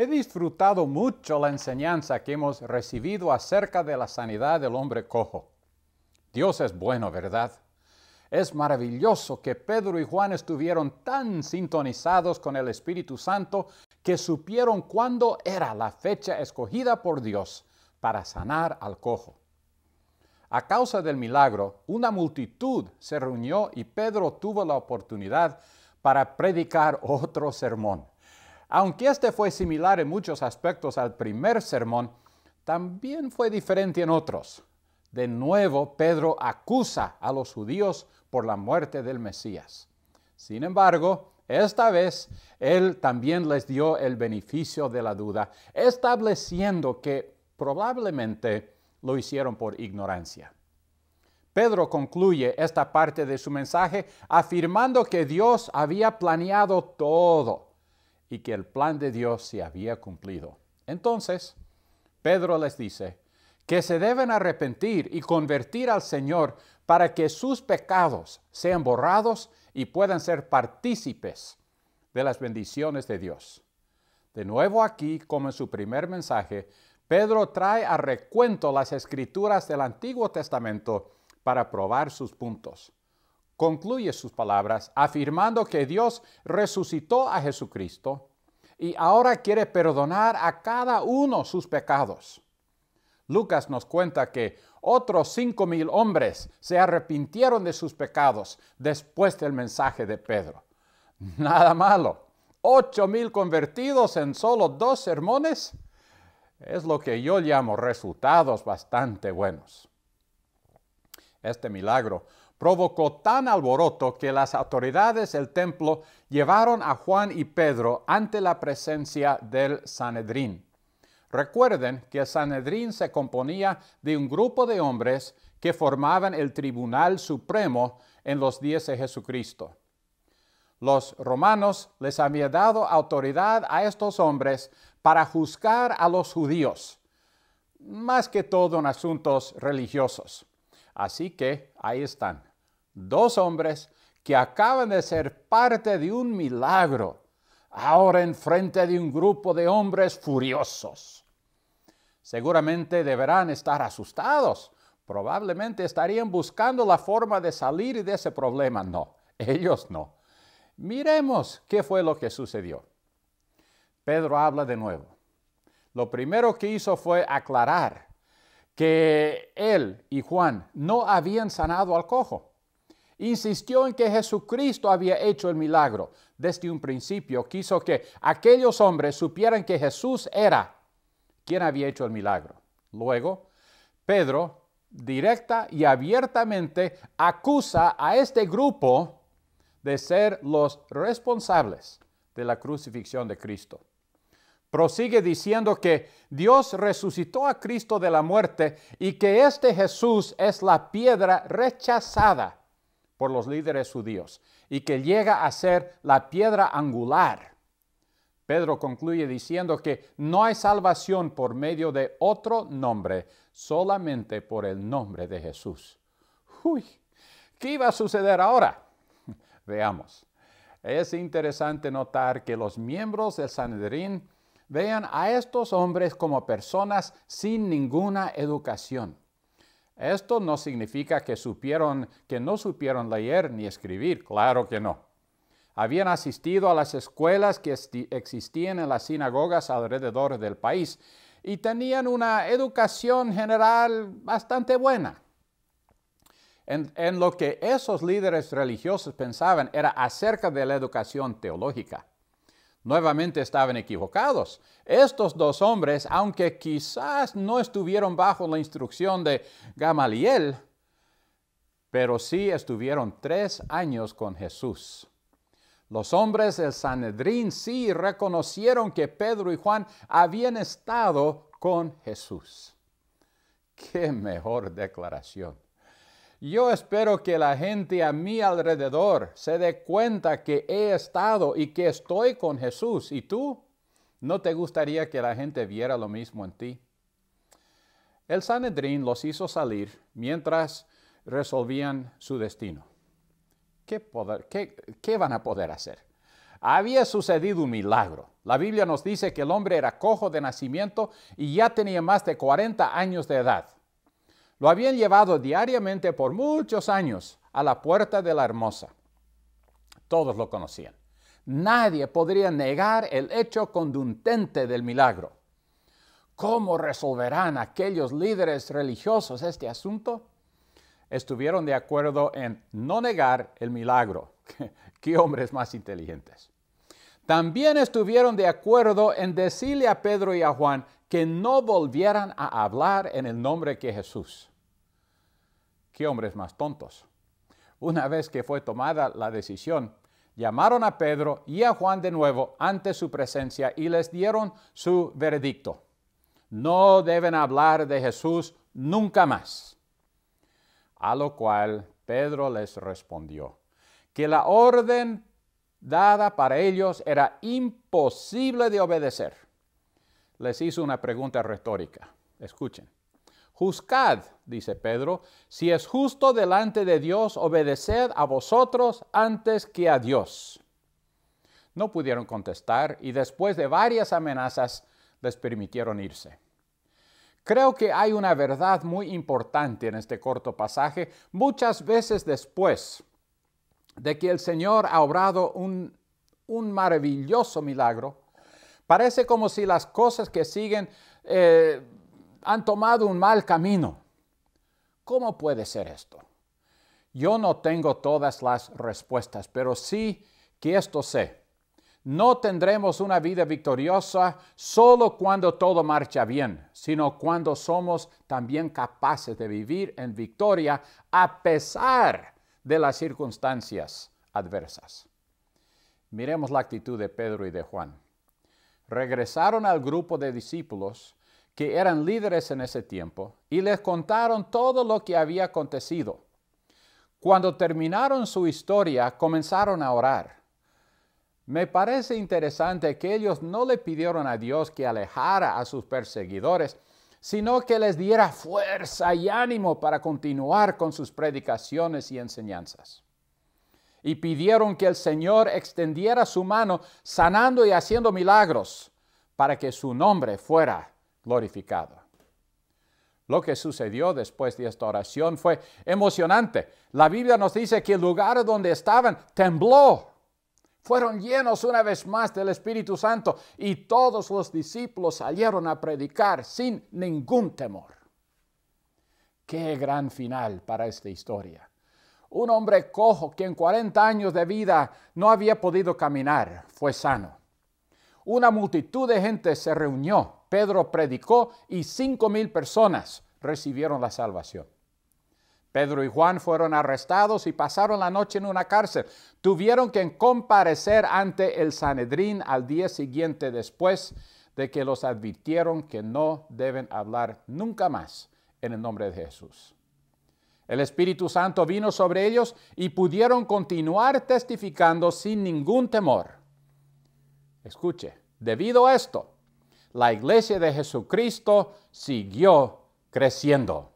He disfrutado mucho la enseñanza que hemos recibido acerca de la sanidad del hombre cojo. Dios es bueno, ¿verdad? Es maravilloso que Pedro y Juan estuvieron tan sintonizados con el Espíritu Santo que supieron cuándo era la fecha escogida por Dios para sanar al cojo. A causa del milagro, una multitud se reunió y Pedro tuvo la oportunidad para predicar otro sermón. Aunque este fue similar en muchos aspectos al primer sermón, también fue diferente en otros. De nuevo, Pedro acusa a los judíos por la muerte del Mesías. Sin embargo, esta vez él también les dio el beneficio de la duda, estableciendo que probablemente lo hicieron por ignorancia. Pedro concluye esta parte de su mensaje afirmando que Dios había planeado todo y que el plan de Dios se había cumplido. Entonces, Pedro les dice que se deben arrepentir y convertir al Señor para que sus pecados sean borrados y puedan ser partícipes de las bendiciones de Dios. De nuevo aquí, como en su primer mensaje, Pedro trae a recuento las escrituras del Antiguo Testamento para probar sus puntos. Concluye sus palabras afirmando que Dios resucitó a Jesucristo y ahora quiere perdonar a cada uno sus pecados. Lucas nos cuenta que otros 5,000 hombres se arrepintieron de sus pecados después del mensaje de Pedro. Nada malo. 8,000 convertidos en solo 2 sermones. Es lo que yo llamo resultados bastante buenos. Este milagro provocó tan alboroto que las autoridades del templo llevaron a Juan y Pedro ante la presencia del Sanedrín. Recuerden que el Sanedrín se componía de un grupo de hombres que formaban el Tribunal Supremo en los días de Jesucristo. Los romanos les habían dado autoridad a estos hombres para juzgar a los judíos, más que todo en asuntos religiosos. Así que ahí están, 2 hombres que acaban de ser parte de un milagro, ahora enfrente de un grupo de hombres furiosos. Seguramente deberán estar asustados. Probablemente estarían buscando la forma de salir de ese problema. No, ellos no. Miremos qué fue lo que sucedió. Pedro habla de nuevo. Lo primero que hizo fue aclarar que él y Juan no habían sanado al cojo. Insistió en que Jesucristo había hecho el milagro. Desde un principio quiso que aquellos hombres supieran que Jesús era quien había hecho el milagro. Luego, Pedro directa y abiertamente acusa a este grupo de ser los responsables de la crucifixión de Cristo. Prosigue diciendo que Dios resucitó a Cristo de la muerte y que este Jesús es la piedra rechazada por los líderes judíos y que llega a ser la piedra angular. Pedro concluye diciendo que no hay salvación por medio de otro nombre, solamente por el nombre de Jesús. Uy, ¿qué iba a suceder ahora? Veamos. Es interesante notar que los miembros del Sanedrín vean a estos hombres como personas sin ninguna educación. Esto no significa que no supieron leer ni escribir, claro que no. Habían asistido a las escuelas que existían en las sinagogas alrededor del país y tenían una educación general bastante buena. En lo que esos líderes religiosos pensaban era acerca de la educación teológica. Nuevamente estaban equivocados. Estos 2 hombres, aunque quizás no estuvieron bajo la instrucción de Gamaliel, pero sí estuvieron 3 años con Jesús. Los hombres del Sanedrín sí reconocieron que Pedro y Juan habían estado con Jesús. ¡Qué mejor declaración! Yo espero que la gente a mi alrededor se dé cuenta que he estado y que estoy con Jesús. ¿Y tú? ¿No te gustaría que la gente viera lo mismo en ti? El Sanedrín los hizo salir mientras resolvían su destino. ¿Qué van a poder hacer? había sucedido un milagro. La Biblia nos dice que el hombre era cojo de nacimiento y ya tenía más de 40 años de edad. Lo habían llevado diariamente por muchos años a la puerta de la Hermosa. Todos lo conocían. Nadie podría negar el hecho contundente del milagro. ¿Cómo resolverán aquellos líderes religiosos este asunto? Estuvieron de acuerdo en no negar el milagro. ¡Qué hombres más inteligentes! También estuvieron de acuerdo en decirle a Pedro y a Juan que no volvieran a hablar en el nombre de Jesús. ¡Qué hombres más tontos! Una vez que fue tomada la decisión, llamaron a Pedro y a Juan de nuevo ante su presencia y les dieron su veredicto. No deben hablar de Jesús nunca más. A lo cual Pedro les respondió que la orden dada para ellos era imposible de obedecer. Les hizo una pregunta retórica. Escuchen. Juzgad, dice Pedro, si es justo delante de Dios obedecer a vosotros antes que a Dios. No pudieron contestar y después de varias amenazas les permitieron irse. Creo que hay una verdad muy importante en este corto pasaje. Muchas veces después de que el Señor ha obrado un maravilloso milagro, parece como si las cosas que siguen han tomado un mal camino. ¿Cómo puede ser esto? Yo no tengo todas las respuestas, pero sí que esto sé. No tendremos una vida victoriosa solo cuando todo marcha bien, sino cuando somos también capaces de vivir en victoria a pesar de las circunstancias adversas. Miremos la actitud de Pedro y de Juan. Regresaron al grupo de discípulos que eran líderes en ese tiempo y les contaron todo lo que había acontecido. Cuando terminaron su historia, comenzaron a orar. Me parece interesante que ellos no le pidieron a Dios que alejara a sus perseguidores, sino que les diera fuerza y ánimo para continuar con sus predicaciones y enseñanzas. Y pidieron que el Señor extendiera su mano sanando y haciendo milagros para que su nombre fuera glorificado. Lo que sucedió después de esta oración fue emocionante. La Biblia nos dice que el lugar donde estaban tembló. Fueron llenos una vez más del Espíritu Santo y todos los discípulos salieron a predicar sin ningún temor. ¡Qué gran final para esta historia! Un hombre cojo que en 40 años de vida no había podido caminar, fue sano. Una multitud de gente se reunió, Pedro predicó y 5,000 personas recibieron la salvación. Pedro y Juan fueron arrestados y pasaron la noche en una cárcel. Tuvieron que comparecer ante el Sanedrín al día siguiente después de que los advirtieron que no deben hablar nunca más en el nombre de Jesús. El Espíritu Santo vino sobre ellos y pudieron continuar testificando sin ningún temor. Escuche, debido a esto, la iglesia de Jesucristo siguió creciendo.